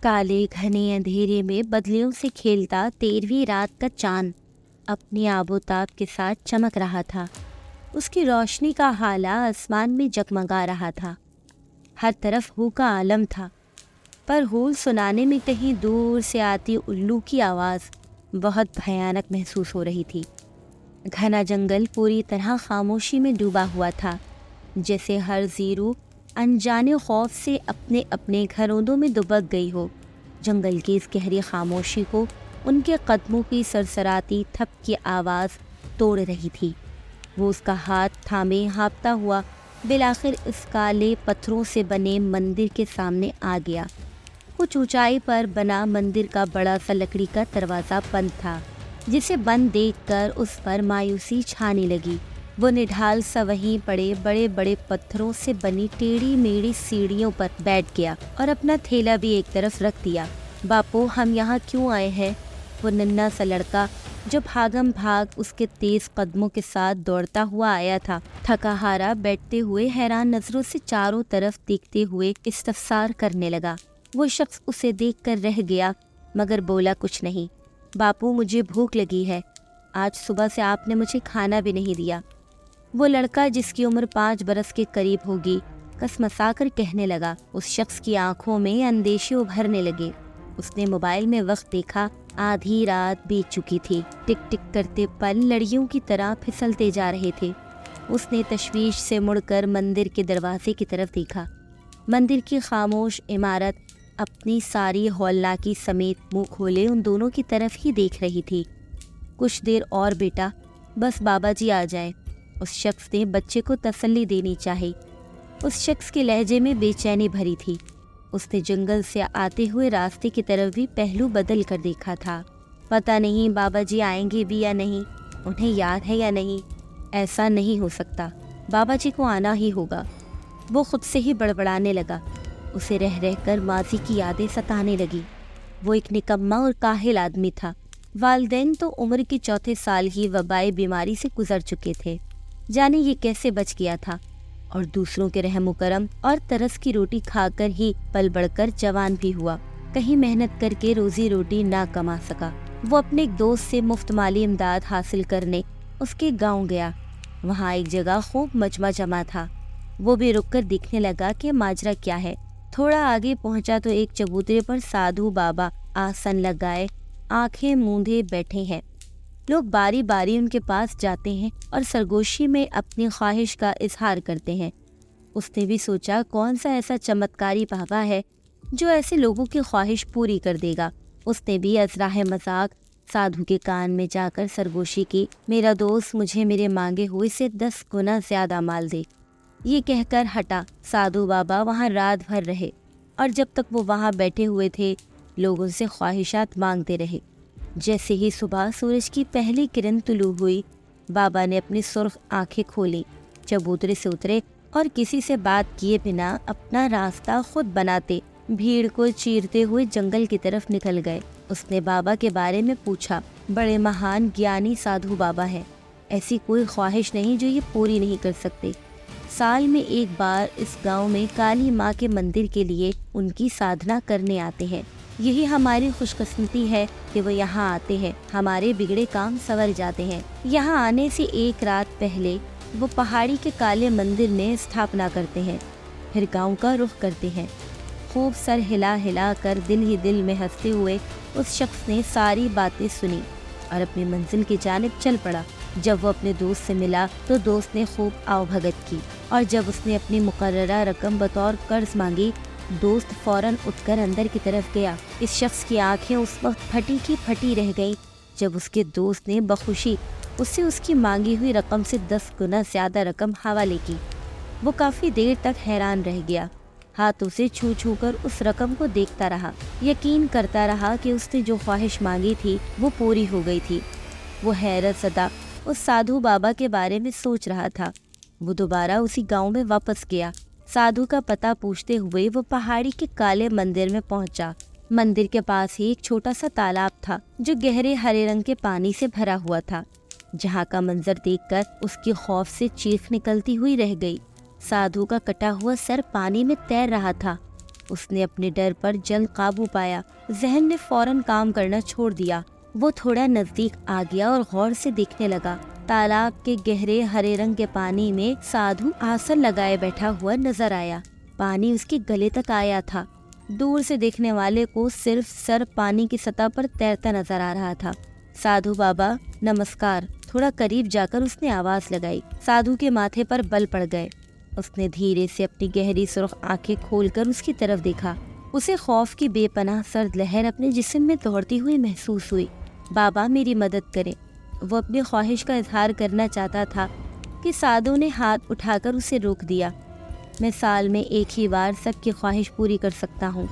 کالے گھنے اندھیرے میں بدلیوں سے کھیلتا 13ویں رات کا چاند اپنی آب و تاب کے ساتھ چمک رہا تھا۔ اس کی روشنی کا ہالہ آسمان میں جگمگا رہا تھا۔ ہر طرف ہو کا عالم تھا، پر ہول سنانے میں کہیں دور سے آتی الو کی آواز بہت بھیانک محسوس ہو رہی تھی۔ گھنا جنگل پوری طرح خاموشی میں ڈوبا ہوا تھا، جیسے ہر زیرو انجانے خوف سے اپنے اپنے گھروندوں میں دبک گئی ہو۔ جنگل کی اس گہری خاموشی کو ان کے قدموں کی سرسراتی تھپ کی آواز توڑ رہی تھی۔ وہ اس کا ہاتھ تھامے ہانپتا ہوا بالآخر اس کالے پتھروں سے بنے مندر کے سامنے آ گیا۔ کچھ اونچائی پر بنا مندر کا بڑا سا لکڑی کا دروازہ بند تھا، جسے بند دیکھ کر اس پر مایوسی چھانے لگی۔ وہ نڈھال سا وہیں پڑے بڑے بڑے پتھروں سے بنی ٹیڑھی میڑھی سیڑھیوں پر بیٹھ گیا اور اپنا تھیلا بھی ایک طرف رکھ دیا۔ باپو، ہم یہاں کیوں آئے ہیں؟ وہ ننھا سا لڑکا جو بھاگم بھاگ اس کے تیز قدموں کے ساتھ دوڑتا ہوا آیا تھا، تھکا ہارا بیٹھتے ہوئے حیران نظروں سے چاروں طرف دیکھتے ہوئے استفسار کرنے لگا۔ وہ شخص اسے دیکھ کر رہ گیا مگر بولا کچھ نہیں۔ باپو، مجھے بھوک لگی ہے، آج صبح سے آپ نے مجھے کھانا بھی نہیں دیا۔ وہ لڑکا جس کی عمر 5 برس کے قریب ہوگی کسمسا کر کہنے لگا۔ اس شخص کی آنکھوں میں اندیشے ابھرنے لگے۔ اس نے موبائل میں وقت دیکھا، آدھی رات بیت چکی تھی۔ ٹک ٹک کرتے پل لڑیوں کی طرح پھسلتے جا رہے تھے۔ اس نے تشویش سے مڑ کر مندر کے دروازے کی طرف دیکھا۔ مندر کی خاموش عمارت اپنی ساری ہولناکی سمیت منہ کھولے ان دونوں کی طرف ہی دیکھ رہی تھی۔ کچھ دیر اور بیٹا، بس بابا جی آ جائیں، اس شخص نے بچے کو تسلی دینی چاہی۔ اس شخص کے لہجے میں بے چینی بھری تھی۔ اس نے جنگل سے آتے ہوئے راستے کی طرف بھی پہلو بدل کر دیکھا تھا۔ پتہ نہیں بابا جی آئیں گے بھی یا نہیں، انہیں یاد ہے یا نہیں۔ ایسا نہیں ہو سکتا، بابا جی کو آنا ہی ہوگا۔ وہ خود سے ہی بڑبڑانے لگا۔ اسے رہ رہ کر ماضی کی یادیں ستانے لگی۔ وہ ایک نکما اور کاہل آدمی تھا۔ والدین تو عمر کے چوتھے سال ہی وبائی بیماری سے گزر چکے تھے، جانے یہ کیسے بچ گیا تھا، اور دوسروں کے رحم و کرم اور ترس کی روٹی کھا کر ہی پل بڑھ کر جوان بھی ہوا۔ کہیں محنت کر کے روزی روٹی نہ کما سکا۔ وہ اپنے ایک دوست سے مفت مالی امداد حاصل کرنے اس کے گاؤں گیا۔ وہاں ایک جگہ خوب مجمع جمع تھا۔ وہ بھی رک کر دیکھنے لگا کہ ماجرا کیا ہے۔ تھوڑا آگے پہنچا تو ایک چبوترے پر سادھو بابا آسن لگائے آنکھیں موندے بیٹھے ہیں۔ لوگ باری باری ان کے پاس جاتے ہیں اور سرگوشی میں اپنی خواہش کا اظہار کرتے ہیں۔ اس نے بھی سوچا کون سا ایسا چمتکاری بابا ہے جو ایسے لوگوں کی خواہش پوری کر دے گا۔ اس نے بھی ازراہ مذاق سادھو کے کان میں جا کر سرگوشی کی، میرا دوست مجھے میرے مانگے ہوئے سے 10 گنا زیادہ مال دے۔ یہ کہہ کر ہٹا۔ سادھو بابا وہاں رات بھر رہے اور جب تک وہ وہاں بیٹھے ہوئے تھے لوگ ان سے خواہشات مانگتے رہے۔ جیسے ہی صبح سورج کی پہلی کرن طلوع ہوئی، بابا نے اپنی سرخ آنکھیں کھولیں، چبوترے سے اترے اور کسی سے بات کیے بنا اپنا راستہ خود بناتے بھیڑ کو چیرتے ہوئے جنگل کی طرف نکل گئے۔ اس نے بابا کے بارے میں پوچھا، بڑے مہان گیانی سادھو بابا ہے، ایسی کوئی خواہش نہیں جو یہ پوری نہیں کر سکتے۔ سال میں ایک بار اس گاؤں میں کالی ماں کے مندر کے لیے ان کی سادھنا کرنے آتے ہیں۔ یہی ہماری خوش قسمتی ہے کہ وہ یہاں آتے ہیں، ہمارے بگڑے کام سنور جاتے ہیں۔ یہاں آنے سے ایک رات پہلے وہ پہاڑی کے کالے مندر میں استھاپنا کرتے ہیں، پھر گاؤں کا رخ کرتے ہیں۔ خوب سر ہلا ہلا کر دل ہی دل میں ہنستے ہوئے اس شخص نے ساری باتیں سنی اور اپنی منزل کی جانب چل پڑا۔ جب وہ اپنے دوست سے ملا تو دوست نے خوب آؤ بھگت کی، اور جب اس نے اپنی مقررہ رقم بطور قرض مانگی دوست فوراً اٹھ کر اندر کی طرف گیا۔ اس شخص کی آنکھیں اس وقت پھٹی کی پھٹی رہ گئیں جب اس کے دوست نے بخوشی اسے اس کی مانگی ہوئی رقم سے 10 گنا زیادہ رقم حوالے کی۔ وہ کافی دیر تک حیران رہ گیا، ہاتھوں سے چھو چھو کر اس رقم کو دیکھتا رہا، یقین کرتا رہا کہ اس نے جو خواہش مانگی تھی وہ پوری ہو گئی تھی۔ وہ حیرت زدہ اس سادھو بابا کے بارے میں سوچ رہا تھا۔ وہ دوبارہ اسی گاؤں میں واپس گیا۔ سادھو کا پتہ پوچھتے ہوئے وہ پہاڑی کے کالے مندر میں پہنچا۔ مندر کے پاس ہی ایک چھوٹا سا تالاب تھا جو گہرے ہرے رنگ کے پانی سے بھرا ہوا تھا، جہاں کا منظر دیکھ کر اس کی خوف سے چیخ نکلتی ہوئی رہ گئی۔ سادھو کا کٹا ہوا سر پانی میں تیر رہا تھا۔ اس نے اپنے ڈر پر جلد قابو پایا۔ ذہن نے فوراً کام کرنا چھوڑ دیا۔ وہ تھوڑا نزدیک آ گیا اور غور سے دیکھنے لگا۔ تالاب کے گہرے ہرے رنگ کے پانی میں سادھو آسن لگائے بیٹھا ہوا نظر آیا۔ پانی اس کے گلے تک آیا تھا۔ دور سے دیکھنے والے کو صرف سر پانی کی سطح پر تیرتا نظر آ رہا تھا۔ سادھو بابا نمسکار۔ تھوڑا قریب جا کر اس نے آواز لگائی۔ سادھو کے ماتھے پر بل پڑ گئے۔ اس نے دھیرے سے اپنی گہری سرخ آنکھیں کھول کر اس کی طرف دیکھا۔ اسے خوف کی بے پناہ سرد لہر اپنے جسم میں دوڑتی ہوئی محسوس ہوئی۔ بابا میری مدد کریں۔ وہ اپنی خواہش کا اظہار کرنا چاہتا تھا کہ سادھو نے ہاتھ اٹھا کر اسے روک دیا۔ میں سال میں ایک ہی بار سب کی خواہش پوری کر سکتا ہوں،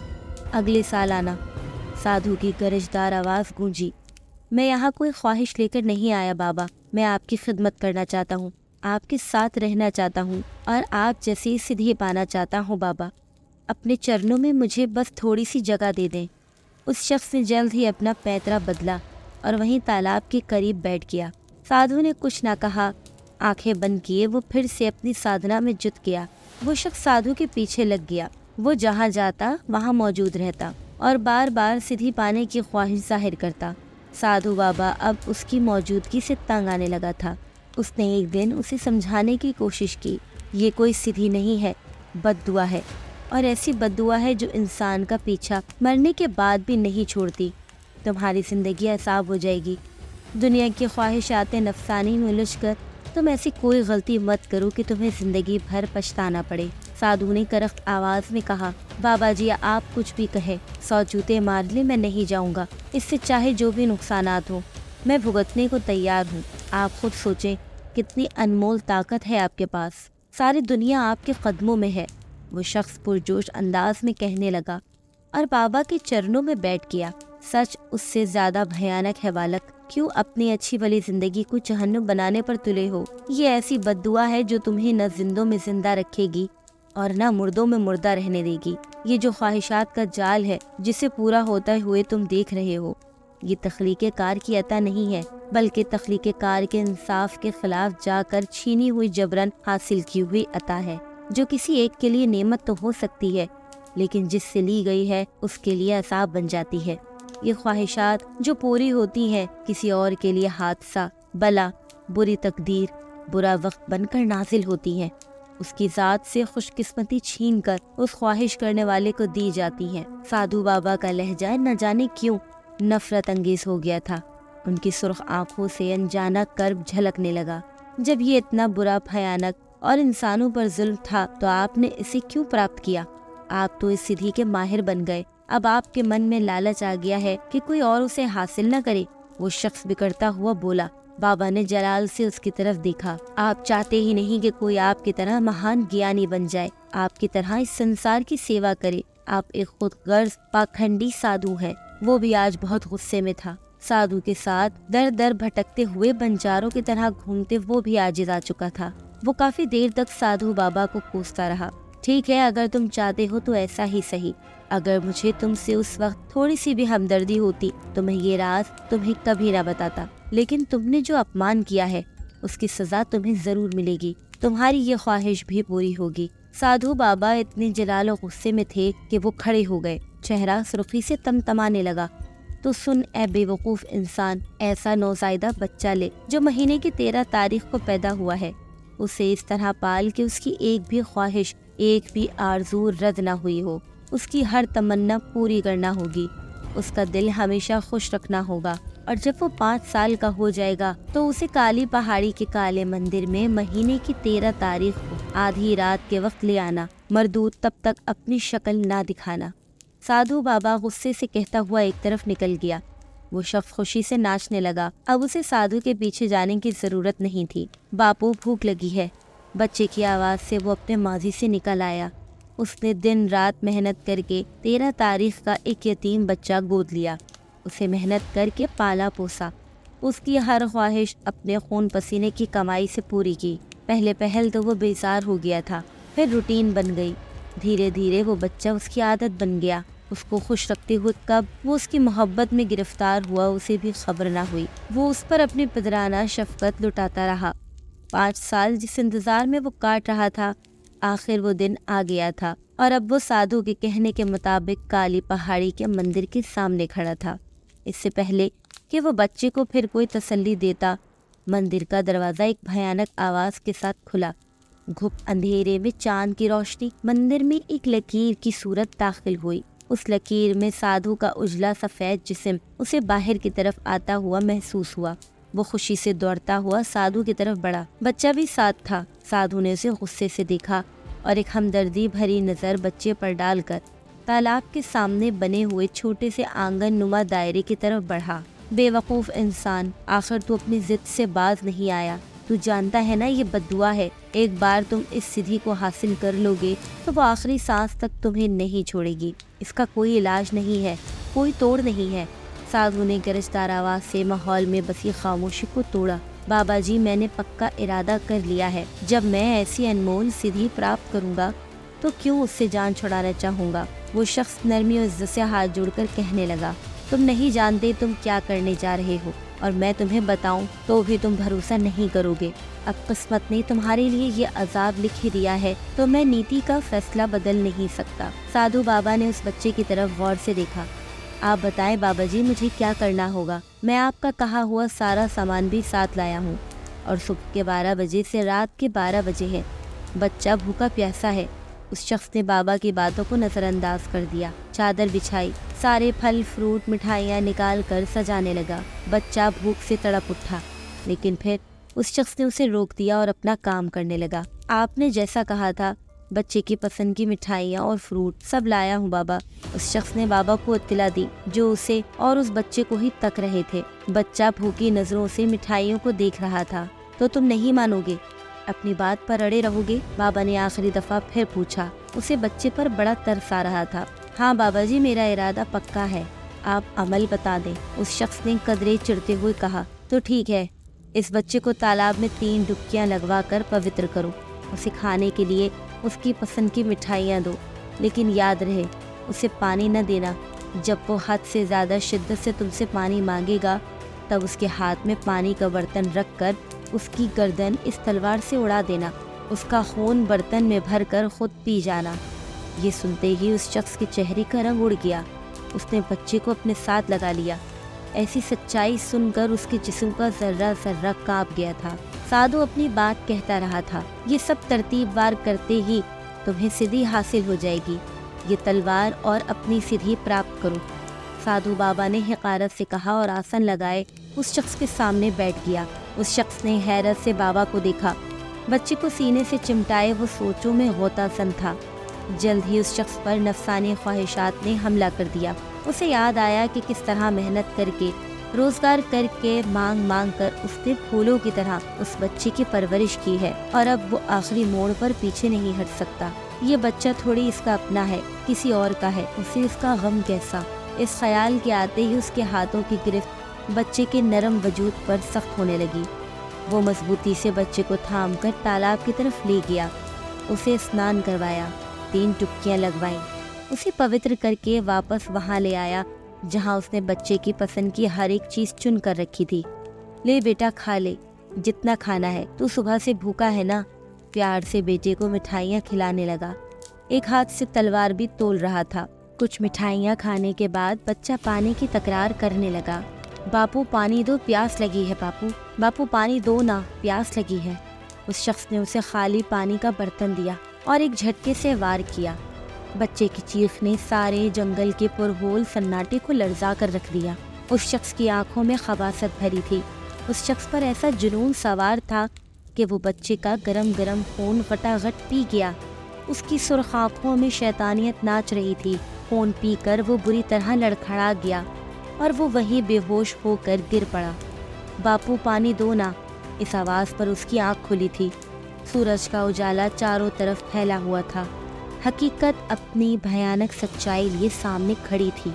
اگلے سال آنا۔ سادھو کی گرجدار آواز گونجی۔ میں یہاں کوئی خواہش لے کر نہیں آیا بابا، میں آپ کی خدمت کرنا چاہتا ہوں، آپ کے ساتھ رہنا چاہتا ہوں اور آپ جیسی سدھی پانا چاہتا ہوں بابا۔ اپنے چرنوں میں مجھے بس تھوڑی سی جگہ دے دیں۔ اس شخص نے جلد ہی اپنا پیترا بدلا اور وہیں تالاب کے قریب بیٹھ گیا۔ سادھو نے کچھ نہ کہا، آنکھیں بند کیے وہ پھر سے اپنی سادھنا میں جت گیا۔ وہ شخص سادھو کے پیچھے لگ گیا۔ وہ جہاں جاتا وہاں موجود رہتا اور بار بار سدھی پانے کی خواہش ظاہر کرتا۔ سادھو بابا اب اس کی موجودگی سے تنگ آنے لگا تھا۔ اس نے ایک دن اسے سمجھانے کی کوشش کی، یہ کوئی سدھی نہیں ہے، بد دعا ہے، اور ایسی بد دعا ہے جو انسان کا پیچھا مرنے کے بعد بھی نہیں چھوڑتی۔ تمہاری زندگی عذاب ہو جائے گی۔ دنیا کی خواہشات نفسانی میں الجھ کر تم ایسی کوئی غلطی مت کرو کہ تمہیں زندگی بھر پچھتانا پڑے۔ سادھو نے کرخت آواز میں کہا، بابا جی آپ کچھ بھی کہے، 100 جوتے مار لے میں نہیں جاؤں گا، اس سے چاہے جو بھی نقصانات ہوں میں بھگتنے کو تیار ہوں۔ آپ خود سوچیں کتنی انمول طاقت ہے آپ کے پاس، ساری دنیا آپ کے قدموں میں ہے۔ وہ شخص پرجوش انداز میں کہنے لگا اور بابا کے چرنوں میں بیٹھ گیا۔ سچ اس سے زیادہ بھیانک ہے بالک، کیوں اپنی اچھی بھلی زندگی کو جہنم بنانے پر تلے ہو؟ یہ ایسی بد دعا ہے جو تمہیں نہ زندوں میں زندہ رکھے گی اور نہ مردوں میں مردہ رہنے دے گی۔ یہ جو خواہشات کا جال ہے جسے پورا ہوتے ہوئے تم دیکھ رہے ہو، یہ تخلیق کار کی عطا نہیں ہے، بلکہ تخلیق کار کے انصاف کے خلاف جا کر چھینی ہوئی جبرن حاصل کی ہوئی عطا ہے، جو کسی ایک کے لیے نعمت تو ہو سکتی ہے لیکن جس سے لی گئی ہے اس کے لیے عذاب بن جاتی ہے۔ یہ خواہشات جو پوری ہوتی ہیں کسی اور کے لیے حادثہ، بلا، بری تقدیر، برا وقت بن کر نازل ہوتی ہیں، اس کی ذات سے خوش قسمتی چھین کر اس خواہش کرنے والے کو دی جاتی ہیں۔ سادھو بابا کا لہجہ نہ جانے کیوں نفرت انگیز ہو گیا تھا۔ ان کی سرخ آنکھوں سے انجانا کرب جھلکنے لگا۔ جب یہ اتنا برا، بھیانک اور انسانوں پر ظلم تھا تو آپ نے اسے کیوں پراپت کیا؟ آپ تو اس سدھی کے ماہر بن گئے، اب آپ کے من میں لالچ آ گیا ہے کہ کوئی اور اسے حاصل نہ کرے۔ وہ شخص بکڑتا ہوا بولا۔ بابا نے جلال سے اس کی طرف دیکھا۔ آپ چاہتے ہی نہیں کہ کوئی آپ کی طرح مہان گیانی بن جائے، آپ کی طرح اس سنسار کی سیوا کرے۔ آپ ایک خود غرض پاکھنڈی سادھو ہیں۔ وہ بھی آج بہت غصے میں تھا۔ سادھو کے ساتھ در در بھٹکتے ہوئے بنجاروں کی طرح گھومتے وہ بھی عاجز آ چکا تھا۔ وہ کافی دیر تک سادھو بابا کو کوستا رہا۔ ٹھیک ہے، اگر تم چاہتے ہو تو ایسا ہی صحیح۔ اگر مجھے تم سے اس وقت تھوڑی سی بھی ہمدردی ہوتی تو میں یہ راز تمہیں کبھی نہ بتاتا، لیکن تم نے جو اپمان کیا ہے اس کی سزا تمہیں ضرور ملے گی، تمہاری یہ خواہش بھی پوری ہوگی۔ سادھو بابا اتنے جلال و غصے میں تھے کہ وہ کھڑے ہو گئے، چہرہ سرخی سے تمتمانے لگا۔ تو سن اے بے وقوف انسان، ایسا نوزائیدہ بچہ لے جو مہینے کی 13 تاریخ کو پیدا ہوا ہے، اسے اس طرح پال کہ اس کی ایک بھی خواہش، ایک بھی آرزو رد نہ ہوئی ہو، اس کی ہر تمنا پوری کرنا ہوگی، اس کا دل ہمیشہ خوش رکھنا ہوگا، اور جب وہ 5 سال کا ہو جائے گا تو اسے کالی پہاڑی کے کالے مندر میں مہینے کی 13 تاریخ کو آدھی رات کے وقت لے آنا، مردود تب تک اپنی شکل نہ دکھانا۔ سادھو بابا غصے سے کہتا ہوا ایک طرف نکل گیا۔ وہ شخص خوشی سے ناچنے لگا۔ اب اسے سادھو کے پیچھے جانے کی ضرورت نہیں تھی۔ باپو بھوک لگی ہے۔ بچے کی آواز سے وہ اپنے ماضی سے نکل آیا۔ اس نے دن رات محنت کر کے 13 تاریخ کا ایک یتیم بچہ گود لیا، اسے محنت کر کے پالا پوسا، اس کی ہر خواہش اپنے خون پسینے کی کمائی سے پوری کی۔ پہلے پہل تو وہ بیزار ہو گیا تھا، پھر روٹین بن گئی، دھیرے دھیرے وہ بچہ اس کی عادت بن گیا۔ اس کو خوش رکھتے ہوئے کب وہ اس کی محبت میں گرفتار ہوا اسے بھی خبر نہ ہوئی۔ وہ اس پر اپنی پدرانہ شفقت لٹاتا رہا۔ 5 سال جس انتظار میں وہ کاٹ رہا تھا، آخر وہ دن آ گیا تھا۔ اور اب وہ سادھو کے کہنے کے مطابق کالی پہاڑی کے مندر کے سامنے کھڑا تھا۔ اس سے پہلے کہ وہ بچے کو پھر کوئی تسلی دیتا، مندر کا دروازہ ایک بھیانک آواز کے ساتھ کھلا۔ گھپ اندھیرے میں چاند کی روشنی مندر میں ایک لکیر کی صورت داخل ہوئی۔ اس لکیر میں سادھو کا اجلا سفید جسم اسے باہر کی طرف آتا ہوا محسوس ہوا۔ وہ خوشی سے دوڑتا ہوا سادھو کی طرف بڑھا۔ بچہ بھی ساتھ تھا۔ سادھو نے اسے غصے سے دیکھا اور ایک ہمدردی بھری نظر بچے پر ڈال کر تالاب کے سامنے بنے ہوئے چھوٹے سے آنگن نما دائرے کی طرف بڑھا۔ بے وقوف انسان، آخر تو اپنی ضد سے باز نہیں آیا۔ تو جانتا ہے نا یہ بددعا ہے، ایک بار تم اس سدھی کو حاصل کر لو گے تو وہ آخری سانس تک تمہیں نہیں چھوڑے گی۔ اس کا کوئی علاج نہیں ہے، کوئی توڑ نہیں ہے۔ سادھو نے گرجدار آواز سے ماحول میں بسی خاموشی کو توڑا۔ بابا جی، میں نے پکا ارادہ کر لیا ہے، جب میں ایسی انمول سدھی پراپت کروں گا تو کیوں اس سے جان چھڑانا چاہوں گا۔ وہ شخص نرمی و عزت سے ہاتھ جوڑ کر کہنے لگا، تم نہیں جانتے تم کیا کرنے جا رہے ہو، اور میں تمہیں بتاؤں تو بھی تم بھروسہ نہیں کرو گے۔ اب قسمت نے تمہارے لیے یہ عذاب لکھ ہی دیا ہے تو میں نیتی کا فیصلہ بدل نہیں سکتا۔ سادھو بابا نے اس بچے کی طرف غور سے دیکھا۔ آپ بتائیں بابا جی، مجھے کیا کرنا ہوگا؟ میں آپ کا کہا ہوا سارا سامان بھی ساتھ لایا ہوں، اور صبح کے 12 بجے سے رات کے 12 بجے ہے۔ بچہ بھوکا پیاسا ہے۔ اس شخص نے بابا کی باتوں کو نظر انداز کر دیا۔ چادر بچھائی، سارے پھل فروٹ مٹھائیاں نکال کر سجانے لگا۔ بچہ بھوک سے تڑپ اٹھا، لیکن پھر اس شخص نے اسے روک دیا اور اپنا کام کرنے لگا۔ آپ نے جیسا کہا تھا، بچے کی پسند کی مٹھائیاں اور فروٹ سب لایا ہوں بابا۔ اس شخص نے بابا کو اطلاع دی، جو اسے اور اس بچے کو ہی تک رہے تھے۔ بچہ بھوکی نظروں سے مٹھائیوں کو دیکھ رہا تھا۔ تو تم نہیں مانو گے، اپنی بات پر اڑے رہو گے؟ بابا نے آخری دفعہ پھر پوچھا۔ اسے بچے پر بڑا ترس آ رہا تھا۔ ہاں بابا جی، میرا ارادہ پکا ہے، آپ عمل بتا دیں، اس شخص نے قدرے چڑھتے ہوئے کہا۔ تو ٹھیک ہے، اس بچے کو تالاب میں 3 ڈبکیاں لگوا کر پوتر کرو۔ اسے کھانے کے لیے اس کی پسند کی مٹھائیاں دو، لیکن یاد رہے اسے پانی نہ دینا۔ جب وہ حد سے زیادہ شدت سے تم سے پانی مانگے گا، تب اس کے ہاتھ میں پانی کا برتن رکھ کر اس کی گردن اس تلوار سے اڑا دینا، اس کا خون برتن میں بھر کر خود پی جانا۔ یہ سنتے ہی اس شخص کے چہرے کا رنگ اڑ گیا۔ اس نے بچے کو اپنے ساتھ لگا لیا۔ ایسی سچائی سن کر اس کے جسم کا ذرہ ذرہ کانپ گیا تھا۔ سادھو اپنی بات کہتا رہا تھا، یہ سب ترتیب وار کرتے ہی تمہیں سدھی حاصل ہو جائے گی۔ یہ تلوار اور اپنی سدھی پراپت کرو۔ سادھو بابا نے حقارت سے کہا اور آسن لگائے اس شخص کے سامنے بیٹھ گیا۔ اس شخص نے حیرت سے بابا کو دیکھا۔ بچے کو سینے سے چمٹائے وہ سوچوں میں غوطہ زن تھا۔ جلد ہی اس شخص پر نفسانی خواہشات نے حملہ کر دیا۔ اسے یاد آیا کہ کس طرح محنت کر کے، روزگار کر کے، مانگ مانگ کر اس نے پھولوں کی طرح اس بچے کی پرورش کی ہے، اور اب وہ آخری موڑ پر پیچھے نہیں ہٹ سکتا۔ یہ بچہ تھوڑی اس کا اپنا ہے، کسی اور کا ہے، اسے اس کا غم کیسا؟ اس خیال کے آتے ہی اس کے ہاتھوں کی گرفت بچے کے نرم وجود پر سخت ہونے لگی۔ وہ مضبوطی سے بچے کو تھام کر تالاب کی طرف لے گیا، اسے اسنان کروایا، 3 ڈبکیاں لگوائیں، اسے پوتر کر کے واپس وہاں لے آیا جہاں اس نے بچے کی پسند کی ہر ایک چیز چن کر رکھی تھی۔ لے بیٹا، کھا لے، جتنا کھانا ہے، تو صبح سے بھوکا ہے نا؟ پیار سے بیٹے کو مٹھائیاں کھلانے لگا، ایک ہاتھ سے تلوار بھی تول رہا تھا۔ کچھ مٹھائیاں کھانے کے بعد بچہ پانی کی تکرار کرنے لگا۔ باپو پانی دو، پیاس لگی ہے، باپو باپو پانی دو نا، پیاس لگی ہے۔ اس شخص نے اسے خالی پانی کا برتن دیا اور ایک جھٹکے سے وار کیا۔ بچے کی چیخ نے سارے جنگل کے پرہول سناٹے کو لرزا کر رکھ دیا۔ اس شخص کی آنکھوں میں خباثت بھری تھی۔ اس شخص پر ایسا جنون سوار تھا کہ وہ بچے کا گرم گرم خون غٹاغٹ پی گیا۔ اس کی سرخ آنکھوں میں شیطانیت ناچ رہی تھی۔ خون پی کر وہ بری طرح لڑکھڑا گیا اور وہ وہیں بے ہوش ہو کر گر پڑا۔ باپو پانی دو نا، اس آواز پر اس کی آنکھ کھلی تھی۔ سورج کا اجالا چاروں طرف پھیلا ہوا تھا۔ حقیقت اپنی بھیانک سچائی لیے سامنے کھڑی تھی،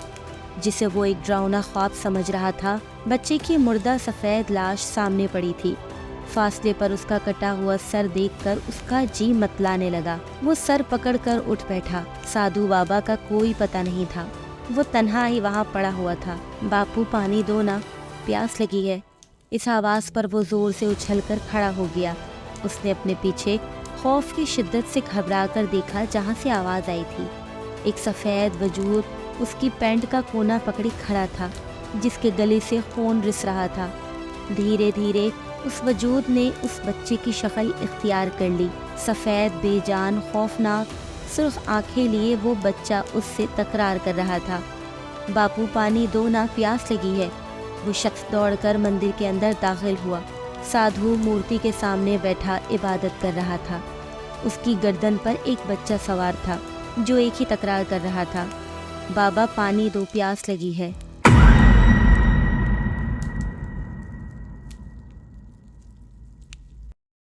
جسے وہ ایک ڈراؤنا خواب سمجھ رہا تھا۔ بچے کی مردہ سفید لاش سامنے پڑی تھی۔ فاصلے پر اس کا کٹا ہوا سر دیکھ کر اس کا جی متلانے لگا۔ وہ سر پکڑ کر اٹھ بیٹھا۔ سادھو بابا کا کوئی پتہ نہیں تھا، وہ تنہا ہی وہاں پڑا ہوا تھا۔ باپو پانی دو نا، پیاس لگی ہے۔ اس آواز پر وہ زور سے اچھل کر کھڑا ہو گیا۔ اس نے اپنے پیچھے خوف کی شدت سے گھبرا کر دیکھا جہاں سے آواز آئی تھی۔ ایک سفید وجود اس کی پینٹ کا کونا پکڑے کھڑا تھا، جس کے گلے سے خون رس رہا تھا۔ دھیرے دھیرے اس وجود نے اس بچے کی شکل اختیار کر لی۔ سفید، بے جان، خوفناک، سرخ آنکھیں لیے وہ بچہ اس سے تکرار کر رہا تھا، باپو پانی دو نا، پیاس لگی ہے۔ وہ شخص دوڑ کر مندر کے اندر داخل ہوا۔ سادھو مورتی کے سامنے بیٹھا عبادت کر رہا تھا۔ اس کی گردن پر ایک بچہ سوار تھا جو ایک ہی تکرار کر رہا تھا، بابا پانی دو، پیاس لگی ہے۔